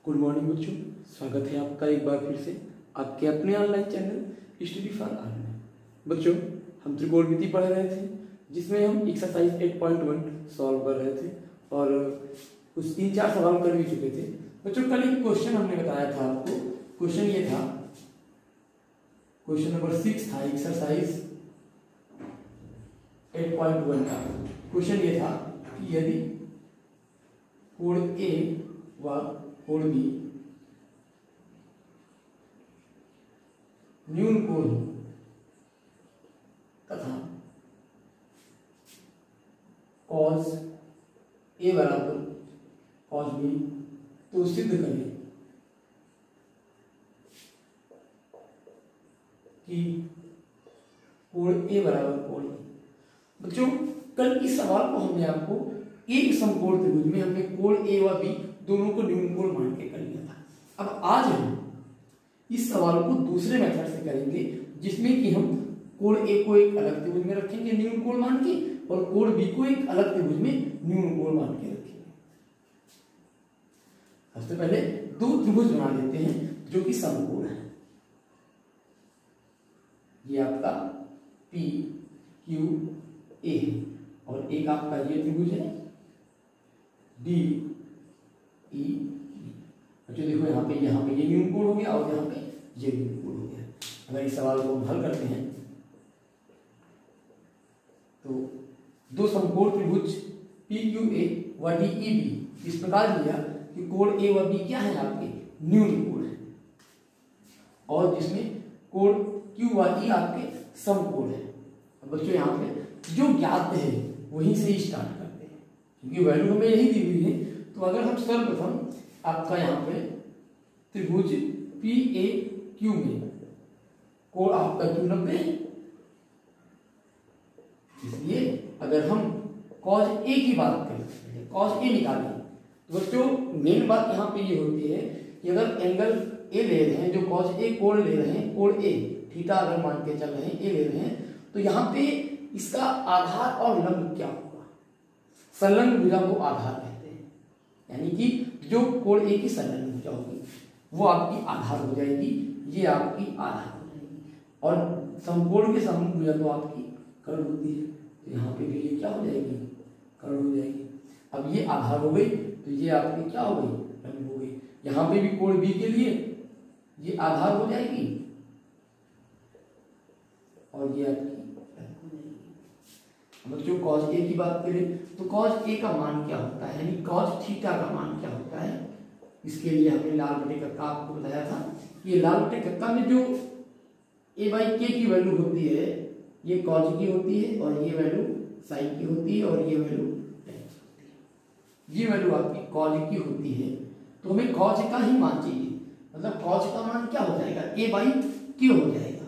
Good morning बच्चों, स्वागत है आपका एक बार फिर से आपके अपने online channel study for all में। बच्चों, हम त्रिकोणमिति पढ़ रहे थे जिसमें हम एक्सरसाइज 8.1 सॉल्व कर रहे थे और कुछ 3-4 सवाल कर भी चुके थे। बच्चों, कल एक क्वेश्चन हमने बताया था आपको। क्वेश्चन ये था, क्वेश्चन नंबर 6 था एक्सरसाइज 8.1 का। क्वेश्चन ये था कि यदि कोण ए व कोण बी न्यून कोण तथा कॉस ए बराबर कॉस बी, तो सिद्ध करें कि कोण ए बराबर कोण बी। बच्चों, कल इस सवाल को हमने आपको एक समकोण त्रिभुज में हमने कोण ए व बी दोनों को न्यून कोण मान के कर लिया था। अब आज हम इस सवाल को दूसरे मेथड से करेंगे जिसमें कि हम कोण ए को एक अलग त्रिभुज में रखेंगे न्यून कोण मान के, और कोण बी को एक अलग त्रिभुज में न्यून कोण मान के रखेंगे। सबसे पहले दो त्रिभुज बना लेते हैं जो कि समकोण है। ये आपका पी क्यू ए है और एक आपका ये त्रिभुज है डी ई बी। अच्छा देखो, यहाँ पे ये न्यून कोण हो गया और यहाँ पे ये न्यून कोण हो गया। अगर इस सवाल को हम हल करते हैं तो दो समकोण त्रिभुज पी क्यू ए व डी ई बी इस प्रकार लिया कि कोण ए व बी क्या है आपके न्यून कोण है, और जिसमें कोण क्यू व ई आपके समकोण है। बच्चों, यहाँ पे जो ज्ञात है वहीं से ही स्टार्ट करते हैं क्योंकि वैल्यू हमें यही दी हुई है। तो अगर हम सर्वप्रथम आपका यहाँ पे त्रिभुज पी ए क्यू में कोण आपका क्यू 90 है, इसलिए अगर हम कॉस ए की बात करें, कॉस ए निकालें, तो बच्चों मेन बात यहाँ पे ये होती है कि अगर एंगल ए ले रहे हैं, जो कॉस ए कोण ले रहे हैं, कोण ए थीटा अगर मान के चल रहे हैं, ए ले रहे हैं, तो यहाँ पे इसका आधार और लंब क्या होगा? संलग्न भुजा को आधार कहते हैं, यानी कि जो कोण ए की संलग्न भुजा होगी वो आपकी आधार हो जाएगी, ये आपकी आधार हो जाएगी। और समकोण के समूह भुजा तो आपकी कर्ण होती है, तो यहाँ पे भी ये क्या हो जाएगी? कर्ण हो जाएगी। अब ये आधार हो गई तो ये आपकी क्या हो गई? लंब हो गई। यहाँ पे भी कोण बी के लिए ये आधार हो जाएगी और ये आपकी बच्चों कॉस ए की बात करें तो कॉस ए का मान क्या होता है, यानी कॉस थीटा का मान क्या होता है? इसके लिए हमने लाल बटे कक्का आपको बताया था कि ये लाल बटे कक्का में जो ए बाई के की वैल्यू होती है ये कॉस की होती है, और ये वैल्यू साइन की होती है, और ये वैल्यू टेन की होती है। ये वैल्यू आपकी कॉस की होती है, तो हमें कॉस का ही मान चाहिए। मतलब कॉस का मान क्या हो जाएगा? ए बाई के हो जाएगा।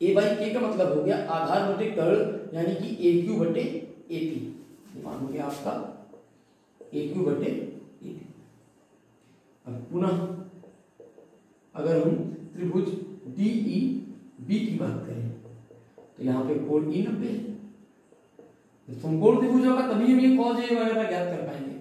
ए बाई के का मतलब हो गया आधार बटे कर्ण, यानी कि ए क्यू बटे ए पी। मान हो गया आपका ए क्यू बटे ए पी। अब पुनः अगर हम त्रिभुज डी ई बी की बात करें तो यहाँ पे कोण ई 90 है। समकोण त्रिभुज होगा तभी हम ये कॉस ए वगैरह ज्ञात कर पाएंगे,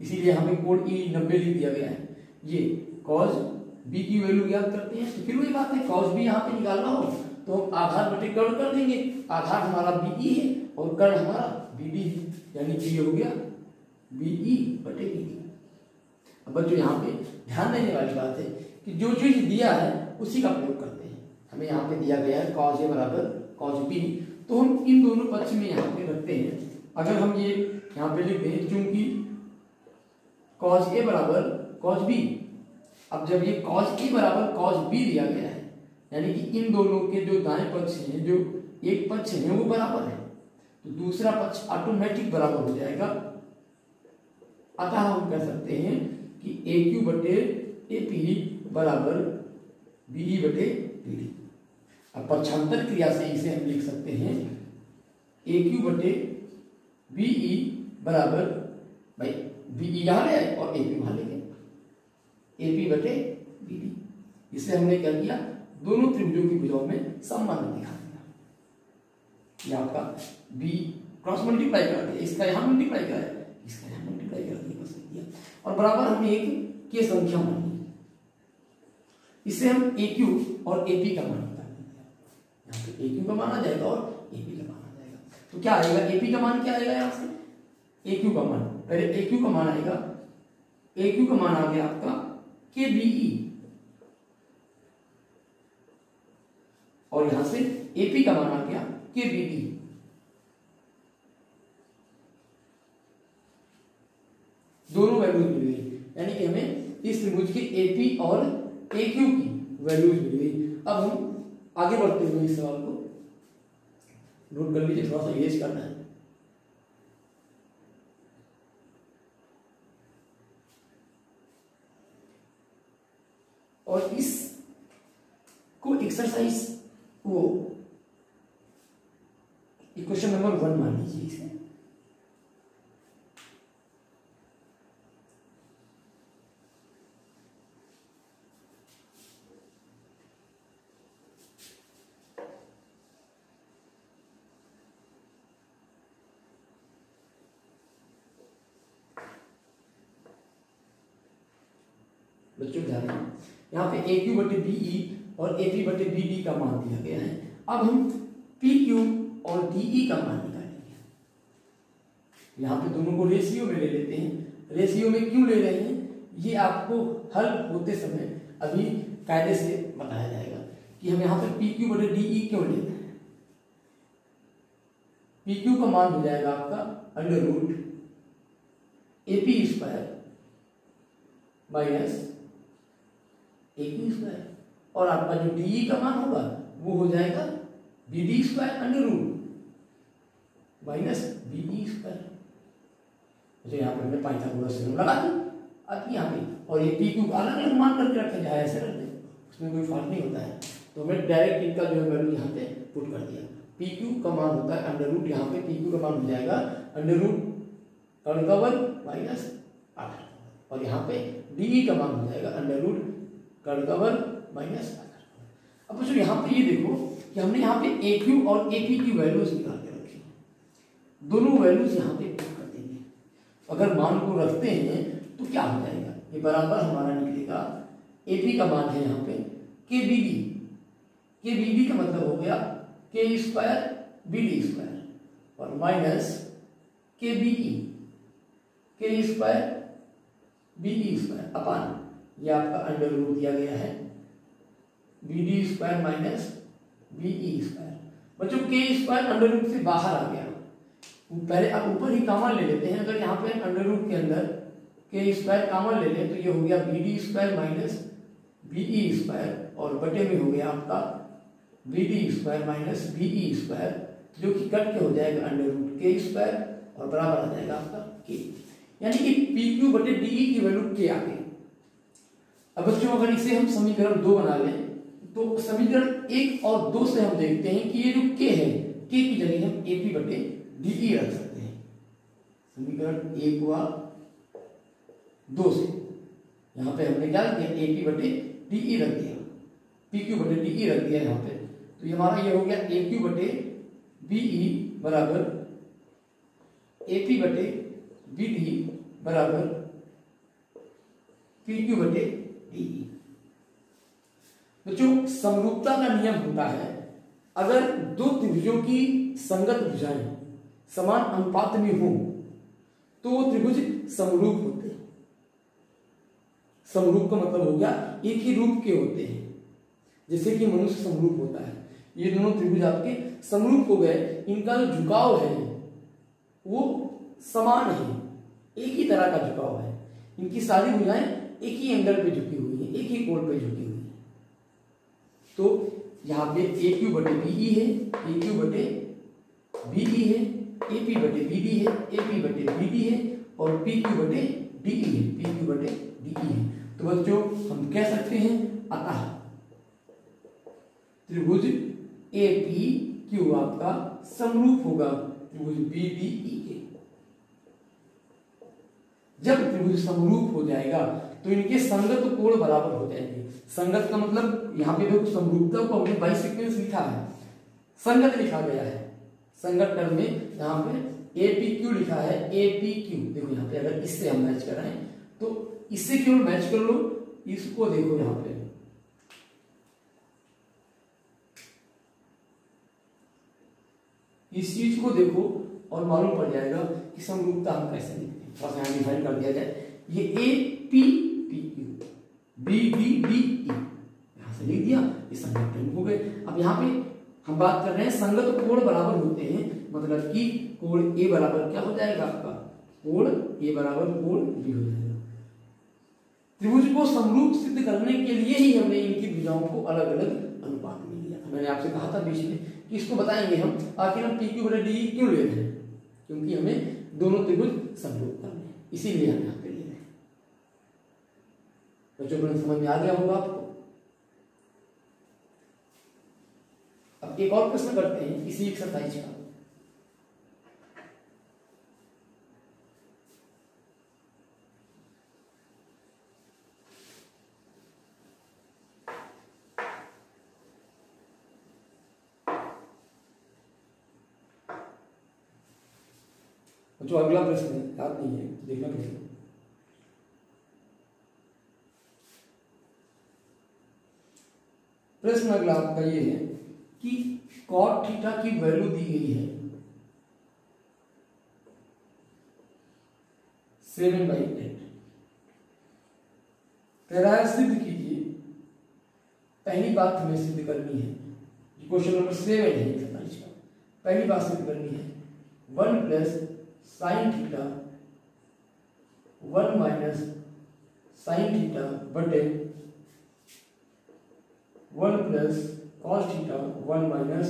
इसीलिए यहाँ पे कोण ई 90 लिख दिया गया है। ये कॉस बी की वैल्यू ज्ञात करते हैं, तो फिर वही बात है, कॉस बी यहाँ पे निकालना हो तो हम आधार बटे कर्ण कर देंगे। आधार हमारा बीई है और कर्ण हमारा बीडी है, यानी कि ये हो गया बीई बटे बीडी। अब बच्चों यहाँ पे ध्यान देने वाली बात है कि जो चीज दिया है उसी का प्रयोग करते हैं। हमें यहाँ पे दिया गया है कॉस ए बराबर कॉस बी, तो हम इन दोनों पक्ष में यहाँ पे रखते हैं। अगर हम ये यहाँ पे लिख दें चूंकि कॉस ए बराबर कॉस बी, अब जब ये कॉस ए बराबर कॉस बी दिया गया है, यानी कि इन दोनों के जो दाएं पक्ष हैं, जो एक पक्ष है वो बराबर है, तो दूसरा पक्ष ऑटोमेटिक बराबर हो जाएगा। अतः हम कह सकते हैं कि ए क्यू बटे ए पी बराबर बी बटे बी डी। अब पक्षांतर क्रिया से इसे हम लिख सकते हैं ए क्यू बटे बी ई बराबर, भाई बी ई यहाँ ले आए और ए पी वहां ले गए, ए पी बटे बी डी। इससे हमने क्या किया? दोनों त्रिभुजों की भुजाओं में संबंध दिखा दिया। ये आपका बी क्रॉस मल्टीप्लाई कर दिया, इसका यहाँ मल्टीप्लाई करा, इसका यहाँ मल्टीप्लाई कर दिया, बस किया। और बराबर हमने एक के संख्या मानी, इसे हम ए क्यू और ए पी का मान निकालेंगे। यहाँ पे ए क्यू का माना जाएगा और ए पी का माना जाएगा। तो क्या आएगा, ए पी का मान क्या आएगा, यहाँ से ए क्यू का मान, पहले ए क्यू का मान आएगा, ए क्यू का मान आ गया आपका के बी ई, और यहां से ए पी का मान आ गया के बी डी। दोनों वैल्यूज मिल गई, यानी कि हमें इस त्रिभुज के ए पी और ए क्यू की वैल्यूज मिल गई। अब हम आगे बढ़ते हुए इस सवाल को नोट कर लीजिए, थोड़ा सा इरेज करना है। और इस को एक्सरसाइज वो इक्वेशन नंबर 1 मान लीजिए इसे। बच्चों ध्यान दें, यहाँ पे ए क्यू बटे बी ई और ए पी बटे बी डी का मान दिया गया है। अब हम पी क्यू और डी ई का मान निकालेंगे। यहाँ पे दोनों को रेशियो में ले लेते हैं। रेशियो में क्यों ले रहे हैं ये आपको हल होते समय अभी कायदे से बताया जाएगा कि हम यहाँ पे पी क्यू बटे डी ई क्यों लेते हैं। पी क्यू का मान हो जाएगा आपका under root A P square minus A Q square, और आपका जो डी का मान होगा वो हो जाएगा B D square under root minus B E square. तो यहाँ पे हमने पाइथागोरस थ्योरम लगा दी। अब यहाँ पे और ये पी क्यू अलग अलग मान करके रखे जाए, ऐसे रख दें, उसमें कोई फर्क नहीं होता है। तो हमें डायरेक्ट इनका जो है वैल्यू यहाँ पे पुट कर दिया। पी क्यू का मान होता है अंडर रूट, यहाँ पे पी क्यू का मान हो जाएगा अंडर रूट का वर्ग माइनस 8, और यहाँ पे डी का मान हो जाएगा अंडर रूट का वर्ग माइनस 8। अब बच्चों यहाँ पे ये देखो कि हमने यहाँ पे ए क्यू और ए पी की वैल्यूज निकाल के रखी, दोनों वैल्यूज यहाँ पे पुट कर देंगे। अगर मान को रखते हैं तो क्या हो जाएगा, ये बराबर हमारा निकलेगा ए पी का मान है यहाँ पे K B D, K B D का मतलब हो गया K square B D square और minus K B E, K square B E square upon ये आपका अंडर रूट दिया गया है B D square minus B E square. बच्चों के स्क्वायर अंडर रूट से बाहर आ गया, पहले आप ऊपर ही कॉमन ले लेते हैं। अगर यहाँ पे अंडर रूट के अंदर के स्क्वायर कॉमन ले लें तो ये हो गया B D square minus B E square, और बटे में हो गया आपका B D square minus B E square, जो कि कट के हो जाएगा अंडर रूट के स्क्वायर और बराबर आ जाएगा आपका के, यानी कि पी क्यू बटे डी ई की वैल्यू के आ गई। अब बच्चों अगर इसे हम समीकरण 2 बना लें तो समीकरण 1 और 2 से हम देखते हैं कि ये जो के है, के की जगह हम ए पी बटे डी ई रख सकते हैं। समीकरण 1 व 2 से यहाँ पे हमने क्या किया, ए पी बटे डी ई रख दिया, पी क्यू बटे डी ई रख दिया यहाँ पे। तो ये हमारा ये हो गया ए क्यू बटे बी ई बराबर ए पी बटे बी डी बराबर पी क्यू बटे डी। बच्चों समरूपता का नियम होता है, अगर दो त्रिभुजों की संगत भुजाएं समान अनुपात में हो तो वो त्रिभुज समरूप होते हैं। समरूप का मतलब हो गया एक ही रूप के होते हैं, जैसे कि मनुष्य समरूप होता है। ये दोनों त्रिभुज आपके समरूप हो गए, इनका जो झुकाव है वो समान है, एक ही तरह का झुकाव है। इनकी सारी भुजाएं एक ही एंगल पे झुकी हुई है, एक ही कोण पे झुकी हुई है। तो यहाँ पे ए क्यू बटे बी ई है, ए क्यू बटे बी ई है, ए पी बटे बी डी है, ए पी बटे बी डी है, और पी क्यू बटे डी ई है, पी क्यू बटे डी ई है। तो बच्चों हम कह सकते हैं अतः त्रिभुज ए पी क्यू आपका समरूप होगा त्रिभुज बी डी ई के। जब त्रिभुज समरूप हो जाएगा तो इनके संगत कोण बराबर हो जाएंगे। संगत का मतलब यहाँ पे देखो समरूपता को हमने बाई सीक्वेंस लिखा है, संगत लिखा गया है। संगत टर्म में यहाँ पे ए पी क्यू लिखा है, ए पी क्यू। देखो यहाँ पे अगर इससे हम मैच कर रहे हैं तो इससे केवल मैच कर लो, इसको देखो यहां पे इस चीज को देखो और मालूम पड़ जाएगा कि समरूपता हम कैसे लिखते हैं। थोड़ा सा यहाँ डिफाइन कर दिया जाए, ये A P P Q B B B E यहां से लिख दिया, ये संगत प्रमुख हो गए। अब यहाँ पे हम बात कर रहे हैं संगत कोण बराबर होते हैं, मतलब कि कोण ए बराबर क्या हो जाएगा आपका, कोण ए बराबर कोण बी हो जाएगा। त्रिभुज को समरूप सिद्ध करने के लिए ही हमने इनकी भुजाओं को अलग अलग अनुपात में लिया। मैंने आपसे कहा था बीच में कि इसको बताएंगे हम, आखिर हम पी क्यू बटे डी क्यों ले रहे हैं, क्योंकि हमें दोनों त्रिभुज समरूप करने हैं, इसीलिए हम यहाँ पे ले रहे हैं। बच्चों समझ में आ गया होगा आपको। अब एक और प्रश्न करते हैं इसी एक्सरसाइज का। जो अगला प्रश्न है, याद नहीं है, देखना प्रश्न। प्रश्न अगला आपका ये है कि कॉट थीटा की वैल्यू दी गई है 7/8। कह रहा है सिद्ध कीजिए, पहली बात हमें सिद्ध करनी है, क्वेश्चन नंबर 7 है एक्सरसाइज का। पहली बात सिद्ध करनी है 1 plus sine theta 1 minus sine theta बटे 1 plus cos theta 1 minus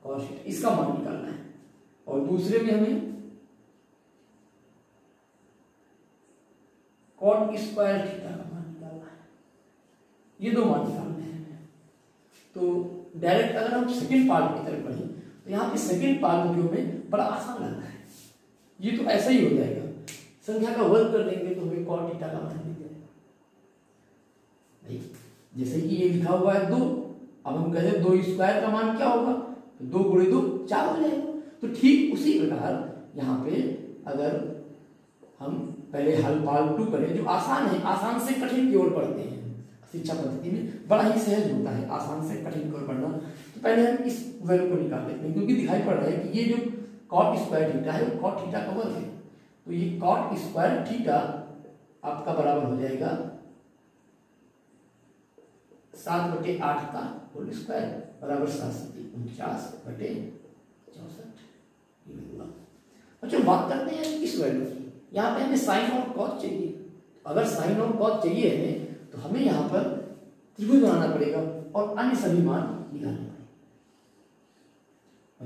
cos theta, इसका मान निकालना है। और दूसरे में हमें कॉट स्क्वायर थीटा का मान निकालना है। ये दो मान निकालने हैं। तो डायरेक्ट अगर हम सेकंड पार्ट की तरफ बढ़े तो यहाँ पे सेकंड पार्ट जो हमें बड़ा आसान लग रहा है, ये तो ऐसा ही हो जाएगा, संख्या का वर्ग कर देंगे तो हमें कॉट थीटा का मान मिल जाएगा। जैसे कि ये लिखा हुआ है 2, अब हम कहते हैं 2 स्क्वायर का मान क्या होगा, तो 2 गुणे 2 4 हो जाएगा। तो ठीक उसी प्रकार यहाँ पे अगर हम पहले हल पाल 2 करें, जो आसान है, आसान से कठिन की ओर बढ़ते हैं शिक्षा पद्धति में, बड़ा ही सहज होता है आसान से कठिन की ओर बढ़ना। तो पहले हम इस वैल्यू को निकाल लेते हैं, क्योंकि दिखाई पड़ रहा है कि ये जो कॉट स्क्वायर थीटा है वो कॉट थीटा का वर्ग है। तो ये कॉट स्क्वायर थीटा आपका बराबर हो जाएगा 7/8 का होल स्क्वायर बराबर 7/49/64। अच्छा, बात करते हैं किस वैल्यू की। यहाँ पे हमें साइन और कॉस चाहिए। अगर साइन और कॉस चाहिए हमें तो हमें यहाँ पर त्रिभुज बनाना पड़ेगा और अन्य सभी मान निकालने पड़ेंगे।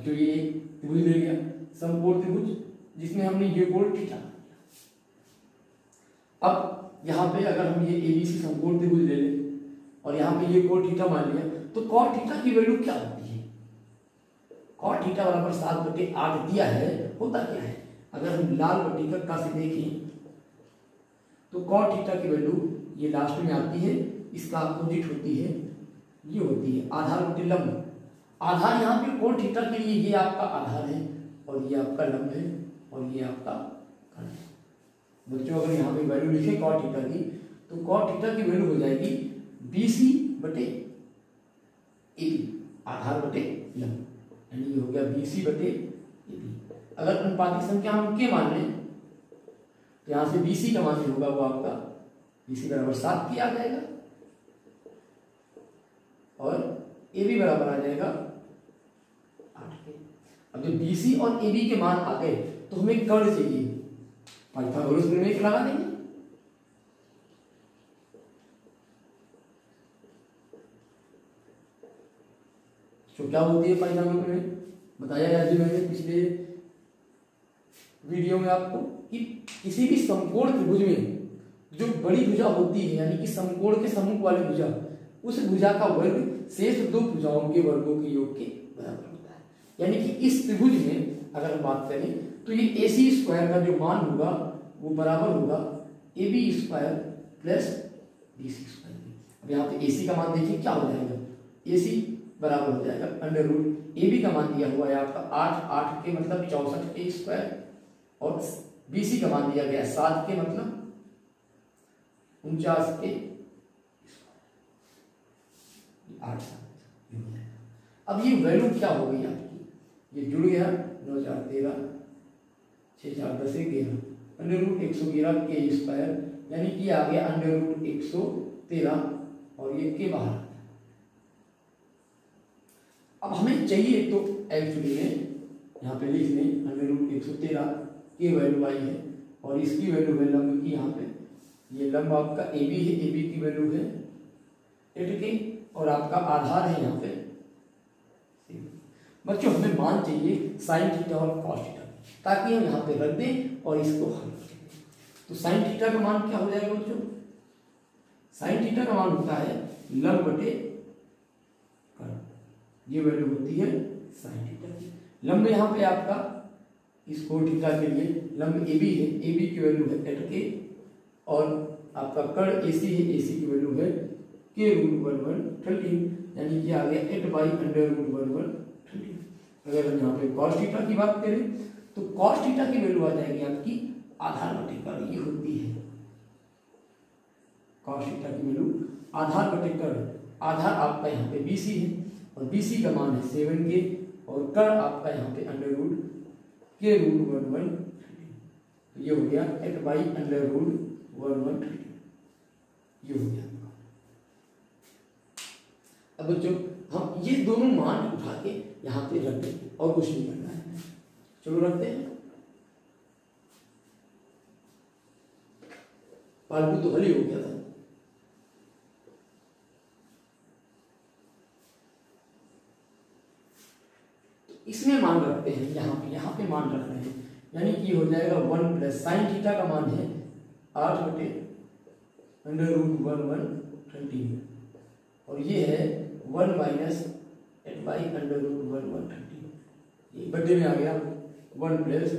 जो ये त्रिभुज ले गया समकोण त्रिभुज, जिसमें हमने ये कोण थीटा। अब यहाँ पे अगर हम ये एबीसी समकोण त्रिभुज ले लें और यहाँ पे ये कोण थीटा मान लिया, तो कॉट थीटा की वैल्यू क्या होती है। कॉट थीटा बराबर 7/8 दिया है। होता क्या है, अगर हम लाल बट्टी का से देखें तो कॉट थीटा की वैल्यू ये लास्ट में आती है, इसका अपोजिट होती है, ये होती है आधार बटे लंब। आधार यहाँ पे कोण थीटा के लिए ये आपका आधार है और ये आपका लंब है और ये आपका कर्ण है। बच्चों अगर यहाँ पे वैल्यू लिखे कॉट थीटा की, तो कॉट थीटा की वैल्यू हो जाएगी BC बटे AB, आधार बटे लंब, यानी ये हो गया BC बटे AB। अगर अनुपातिक संख्या हम के मान लें तो यहाँ से BC का मान जो होगा वो आपका BC बराबर 7 किया जाएगा और AB बराबर आ जाएगा 8 के। अब जब BC और AB के मान आ गए तो हमें कर्ण चाहिए, पाइथागोरस प्रमेय को लगा देंगे। तो क्या होती है पाइथागोरस प्रमेय, बताया यार जी मैंने पिछले वीडियो में आपको कि किसी भी समकोण त्रिभुज में जो बड़ी भुजा होती है, यानी कि समकोण के सम्मुख वाली भुजा, उस भुजा का वर्ग शेष दो भुजाओं के वर्गों के योग के बराबर होता है। यानी कि इस त्रिभुज में अगर हम बात करें तो ये AC स्क्वायर का जो मान होगा वो बराबर होगा AB square plus BC square. अब यहाँ पे AC का मान देखिए क्या हो जाएगा, AC बराबर हो जाएगा √ AB का मान दिया हुआ है आपका 8 के मतलब 64 के स्क्वायर और BC का मान दिया गया 7 के मतलब 49 के 8। अब ये वैल्यू क्या हो गई आपकी, ये जुड़ गया 9 4 13 6 4 10 11 √111 के स्क्वायर, यानी कि आ गया √113 और ये के बाहर आ गया। अब हमें चाहिए तो एक्चुअली में यहाँ पे लिख लें √113 की वैल्यू आई है और इसकी वैल्यू है लंब की, यहाँ पे ये लंब आपका AB है, AB की वैल्यू है 8 की और आपका आधार है यहाँ पे। बच्चों हमें मान चाहिए साइन थीटा और कॉस थीटा, ताकि हम यहाँ पे रख दें और इसको हल कर दें। तो साइन थीटा का मान क्या हो जाएगा बच्चों, साइन थीटा का मान होता है लंब बटे कर्ण, ये वैल्यू होती है साइन थीटा की। लंब यहाँ पे आपका इस कोण थीटा के लिए लंब AB है, AB की वैल्यू है 8 के और आपका कर्ण AC है, AC की वैल्यू है k√1113, यानी कि आ गया 8/√1113। अगर हम यहाँ पे कॉस थीटा की बात करें तो कॉस थीटा की वैल्यू आ जाएगी आपकी आधार बटे कर्ण, ये होती है कॉस थीटा की वैल्यू आधार बटे कर्ण। आधार आपका यहाँ पे BC है और BC का मान है 7 के और कर्ण आपका यहाँ पे √k√1113, तो ये हो गया 8/√1113, ये हो गया। अब बच्चों हम ये दोनों मान उठा के यहाँ पे रख देंगे और कुछ नहीं करना है। चलो रखते हैं, पालतू तो हल ही हो गया था। इसमें मान रखते हैं, यहाँ पे मान रख रहे हैं, यानी कि हो जाएगा 1 प्लस साइन थीटा का मान है 8/√1113 और ये है 1 माइनस 8/√1113, ये बटे में आ गया 1 प्लस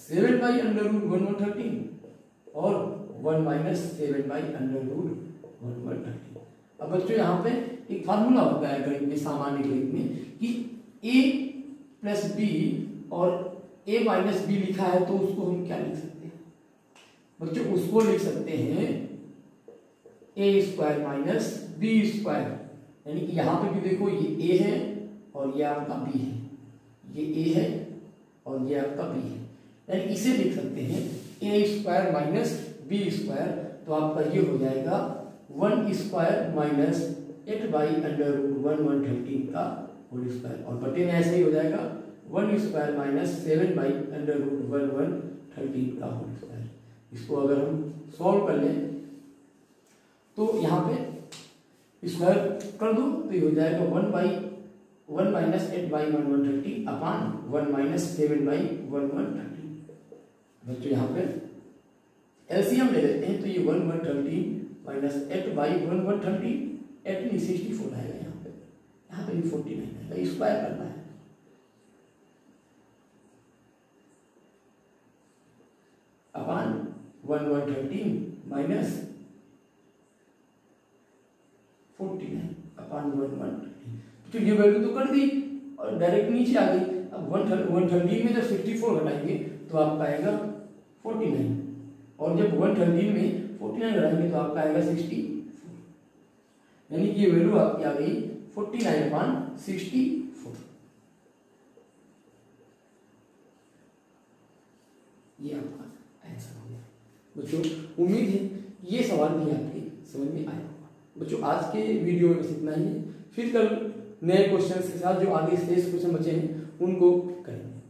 7/√1113 और 1 माइनस 7/√1113। अब बच्चों यहाँ पे एक फार्मूला होता है गणित में, सामान्य गणित में, कि a प्लस b और a माइनस b लिखा है तो उसको हम क्या लिख सकते हैं बच्चों, उसको लिख सकते हैं a² माइनस b², यानी कि यहाँ पे भी देखो ये a है और ये आपका b है, ये a है और ये आपका b है, यानी इसे लिख सकते हैं a² माइनस b², तो आपका ये हो जाएगा 1² माइनस 8/√1113 का होल स्क्वायर और बटे में ऐसे ही हो जाएगा 1² माइनस 7/√1113 का होल स्क्वायर। इसको अगर हम सॉल्व कर लें तो यहाँ पे स्क्वायर कर दो तो ये हो जाएगा 1 माइनस 8/1113 अपान 1 माइनस 7/1113। बच्चों यहाँ पे एलसीएम ले लेते हैं तो ये 1113 माइनस 8/1113, 8 नहीं 64 आएगा, यहाँ पे भी 49 है, स्क्वायर करना है। अपान 1113 माइनस 49 अपान 1113, तो ये वैल्यू तो कर दी और डायरेक्ट नीचे आ गई। अब 113 में जब 64 घटाएंगे तो आपका आएगा 49 और जब 113 में 49 घटाएंगे तो आपका आएगा 64, यानी कि ये वैल्यू आपकी आ गई 49/64। ये आपका आंसर हो गया। बच्चों उम्मीद है ये सवाल भी आपके समझ में आया होगा। बच्चों आज के वीडियो में बस इतना ही है, फिर कल नए क्वेश्चन के साथ जो आगे शेष क्वेश्चन बचे हैं उनको करेंगे।